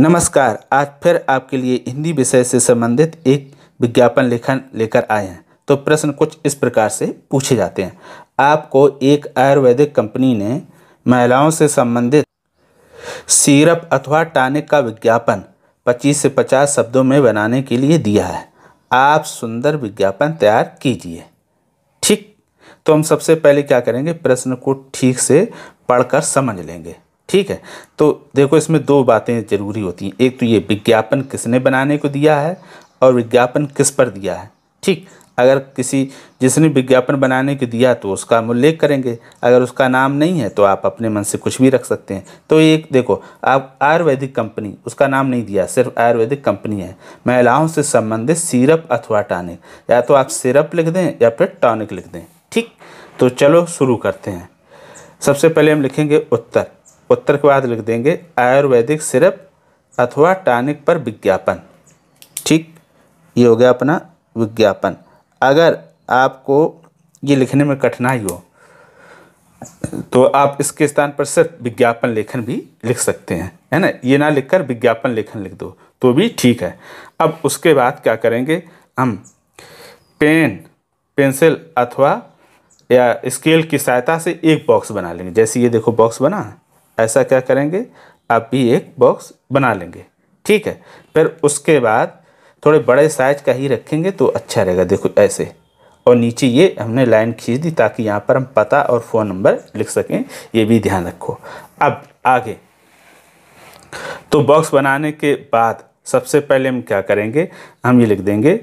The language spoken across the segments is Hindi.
नमस्कार। आज फिर आपके लिए हिंदी विषय से संबंधित एक विज्ञापन लेखन लेकर आए हैं। तो प्रश्न कुछ इस प्रकार से पूछे जाते हैं। आपको एक आयुर्वेदिक कंपनी ने महिलाओं से संबंधित सिरप अथवा टॉनिक का विज्ञापन 25 से 50 शब्दों में बनाने के लिए दिया है। आप सुंदर विज्ञापन तैयार कीजिए। ठीक, तो हम सबसे पहले क्या करेंगे, प्रश्न को ठीक से पढ़कर समझ लेंगे। ठीक है, तो देखो इसमें दो बातें ज़रूरी होती हैं। एक तो ये विज्ञापन किसने बनाने को दिया है और विज्ञापन किस पर दिया है। ठीक, अगर जिसने विज्ञापन बनाने को दिया तो उसका हम उल्लेख करेंगे। अगर उसका नाम नहीं है तो आप अपने मन से कुछ भी रख सकते हैं। तो एक देखो, आप आयुर्वेदिक कंपनी, उसका नाम नहीं दिया, सिर्फ आयुर्वेदिक कंपनी है, महिलाओं से संबंधित सिरप अथवा टॉनिक, या तो आप सिरप लिख दें या फिर टॉनिक लिख दें। ठीक, तो चलो शुरू करते हैं। सबसे पहले हम लिखेंगे उत्तर के बाद लिख देंगे आयुर्वेदिक सिरप अथवा टॉनिक पर विज्ञापन। ठीक, ये हो गया अपना विज्ञापन। अगर आपको ये लिखने में कठिनाई हो तो आप इसके स्थान पर सिर्फ विज्ञापन लेखन भी लिख सकते हैं, है ना। ये ना लिखकर विज्ञापन लेखन लिख दो तो भी ठीक है। अब उसके बाद क्या करेंगे, हम पेंसिल अथवा या स्केल की सहायता से एक बॉक्स बना लेंगे। जैसे ये देखो बॉक्स बना, ऐसा क्या करेंगे, आप भी एक बॉक्स बना लेंगे। ठीक है, फिर उसके बाद थोड़े बड़े साइज का ही रखेंगे तो अच्छा रहेगा। देखो ऐसे, और नीचे ये हमने लाइन खींच दी ताकि यहाँ पर हम पता और फ़ोन नंबर लिख सकें, ये भी ध्यान रखो। अब आगे, तो बॉक्स बनाने के बाद सबसे पहले हम क्या करेंगे, हम ये लिख देंगे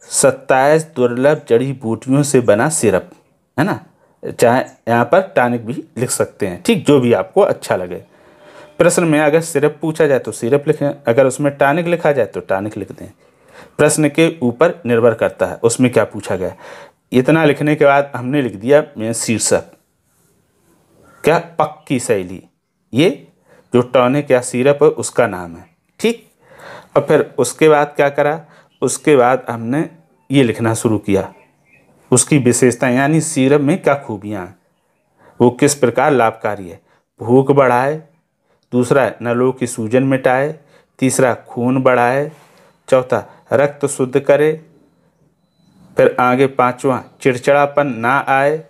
27 दुर्लभ जड़ी बूटियों से बना सिरप, है ना। चाहे यहाँ पर टॉनिक भी लिख सकते हैं। ठीक, जो भी आपको अच्छा लगे। प्रश्न में अगर सिरप पूछा जाए तो सिरप लिखें, अगर उसमें टॉनिक लिखा जाए तो टॉनिक लिख दें। प्रश्न के ऊपर निर्भर करता है उसमें क्या पूछा गया। इतना लिखने के बाद हमने लिख दिया मैं शीर्षक, क्या, पक्की शैली, ये जो टॉनिक या सिरप है उसका नाम है। ठीक, और फिर उसके बाद क्या करा, उसके बाद हमने ये लिखना शुरू किया उसकी विशेषताएं, यानी सिरप में क्या खूबियाँ, वो किस प्रकार लाभकारी है। भूख बढ़ाए, दूसरा नलों की सूजन मिटाए, तीसरा खून बढ़ाए, चौथा रक्त शुद्ध करे, फिर आगे पांचवा चिड़चिड़ापन ना आए,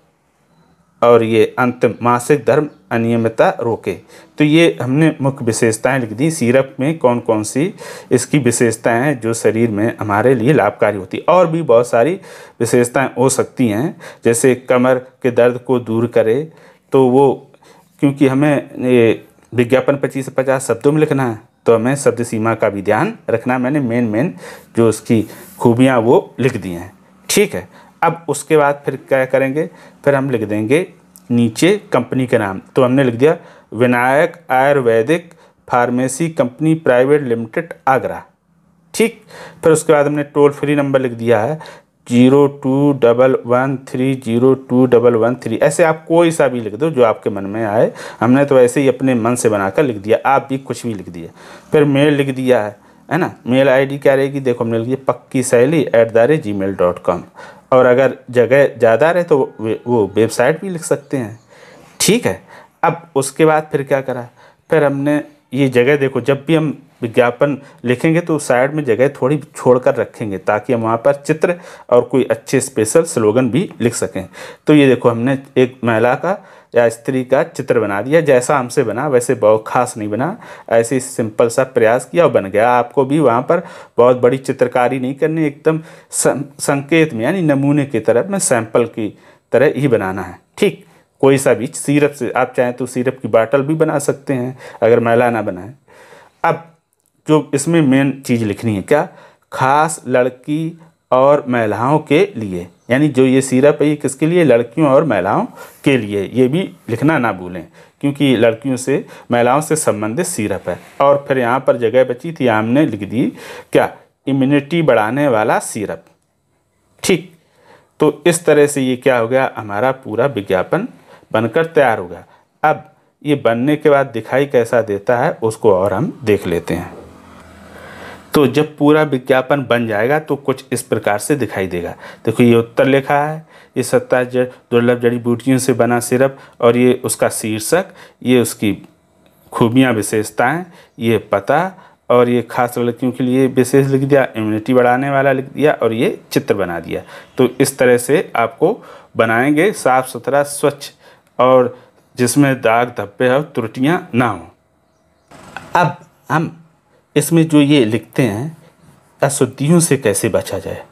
और ये अंतिम मासिक धर्म अनियमितता रोके। तो ये हमने मुख्य विशेषताएं लिख दी, सिरप में कौन कौन सी इसकी विशेषताएं हैं जो शरीर में हमारे लिए लाभकारी होती है। और भी बहुत सारी विशेषताएं हो सकती हैं, जैसे कमर के दर्द को दूर करे, तो वो क्योंकि हमें ये विज्ञापन 25 से 50 शब्दों में लिखना है तो हमें शब्द सीमा का भी ध्यान रखना। मैंने मेन जो उसकी खूबियाँ वो लिख दी हैं। ठीक है, अब उसके बाद फिर क्या करेंगे, फिर हम लिख देंगे नीचे कंपनी का नाम। तो हमने लिख दिया Vinayak Ayurvedic pharmacy company private limited Agra. ठीक, फिर उसके बाद हमने टोल फ्री नंबर लिख दिया है 0211302113। ऐसे आप कोई सा भी लिख दो जो आपके मन में आए। हमने तो ऐसे ही अपने मन से बनाकर लिख दिया, आप भी कुछ भी लिख दिया। फिर मेल लिख दिया है ना। मेल आईडी क्या रहेगी, देखो हमने लिख दिया पक्की शैली @gmail.com। और अगर जगह ज़्यादा रहे तो वो वेबसाइट भी लिख सकते हैं। ठीक है, अब उसके बाद फिर क्या करा, फिर हमने ये जगह देखो, जब भी हम विज्ञापन लिखेंगे तो साइड में जगह थोड़ी छोड़कर रखेंगे ताकि हम वहाँ पर चित्र और कोई अच्छे स्पेशल स्लोगन भी लिख सकें। तो ये देखो हमने एक महिला का या स्त्री का चित्र बना दिया, जैसा हमसे बना वैसे बहुत खास नहीं बना, ऐसे सिंपल सा प्रयास किया और बन गया। आपको भी वहाँ पर बहुत बड़ी चित्रकारी नहीं करनी, एकदम संकेत में, यानी नमूने की तरह में, सैंपल की तरह ही बनाना है। ठीक, कोई सा भी सिरप से आप चाहें तो सिरप की बाटल भी बना सकते हैं अगर महिला ना बनाए। अब जो इसमें मेन चीज़ लिखनी है क्या, खास लड़की और महिलाओं के लिए, यानी जो ये सिरप है ये किसके लिए, लड़कियों और महिलाओं के लिए, ये भी लिखना ना भूलें क्योंकि लड़कियों से महिलाओं से संबंधित सिरप है। और फिर यहाँ पर जगह बची थी, हमने लिख दी क्या, इम्यूनिटी बढ़ाने वाला सिरप। ठीक, तो इस तरह से ये क्या हो गया, हमारा पूरा विज्ञापन बनकर तैयार हो गया। अब ये बनने के बाद दिखाई कैसा देता है उसको और हम देख लेते हैं। तो जब पूरा विज्ञापन बन जाएगा तो कुछ इस प्रकार से दिखाई देगा। देखो ये उत्तर लिखा है, ये 27 दुर्लभ जड़ी बूटियों से बना सिरप, और ये उसका शीर्षक, ये उसकी खूबियाँ विशेषताएं, ये पता और ये खास लड़कियों के लिए विशेष लिख दिया, इम्यूनिटी बढ़ाने वाला लिख दिया और ये चित्र बना दिया। तो इस तरह से आपको बनाएंगे साफ़ सुथरा स्वच्छ और जिसमें दाग धब्बे और त्रुटियाँ ना हों। अब हम इसमें जो ये लिखते हैं अशुद्धियों से कैसे बचा जाए,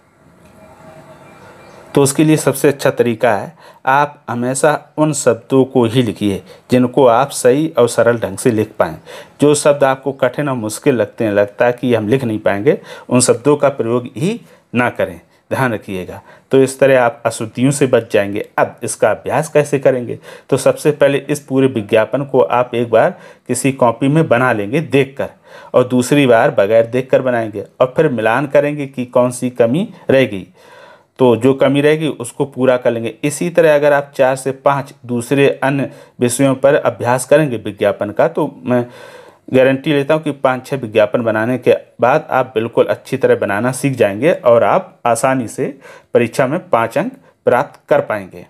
तो उसके लिए सबसे अच्छा तरीका है आप हमेशा उन शब्दों को ही लिखिए जिनको आप सही और सरल ढंग से लिख पाएँ। जो शब्द आपको कठिन और मुश्किल लगते हैं, लगता है कि हम लिख नहीं पाएंगे, उन शब्दों का प्रयोग ही ना करें, ध्यान रखिएगा। तो इस तरह आप अशुद्धियों से बच जाएंगे। अब इसका अभ्यास कैसे करेंगे, तो सबसे पहले इस पूरे विज्ञापन को आप एक बार किसी कॉपी में बना लेंगे देखकर, और दूसरी बार बगैर देखकर बनाएंगे, और फिर मिलान करेंगे कि कौन सी कमी रह गई। तो जो कमी रहेगी उसको पूरा कर लेंगे। इसी तरह अगर आप 4 से 5 दूसरे अन्य विषयों पर अभ्यास करेंगे विज्ञापन का, तो मैं गारंटी लेता हूँ कि 5-6 विज्ञापन बनाने के बाद आप बिल्कुल अच्छी तरह बनाना सीख जाएंगे और आप आसानी से परीक्षा में 5 अंक प्राप्त कर पाएंगे।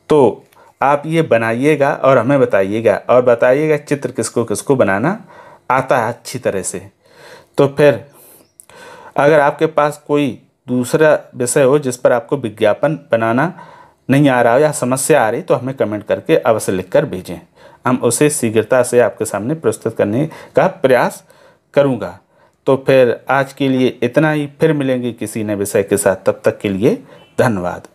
तो आप ये बनाइएगा और हमें बताइएगा, और बताइएगा चित्र किसको किसको बनाना आता है अच्छी तरह से। तो फिर अगर आपके पास कोई दूसरा विषय हो जिस पर आपको विज्ञापन बनाना नहीं आ रहा हो या समस्या आ रही, तो हमें कमेंट करके अवश्य लिखकर भेजें। हम उसे शीघ्रता से आपके सामने प्रस्तुत करने का प्रयास करूंगा। तो फिर आज के लिए इतना ही, फिर मिलेंगे किसी नए विषय के साथ। तब तक के लिए धन्यवाद।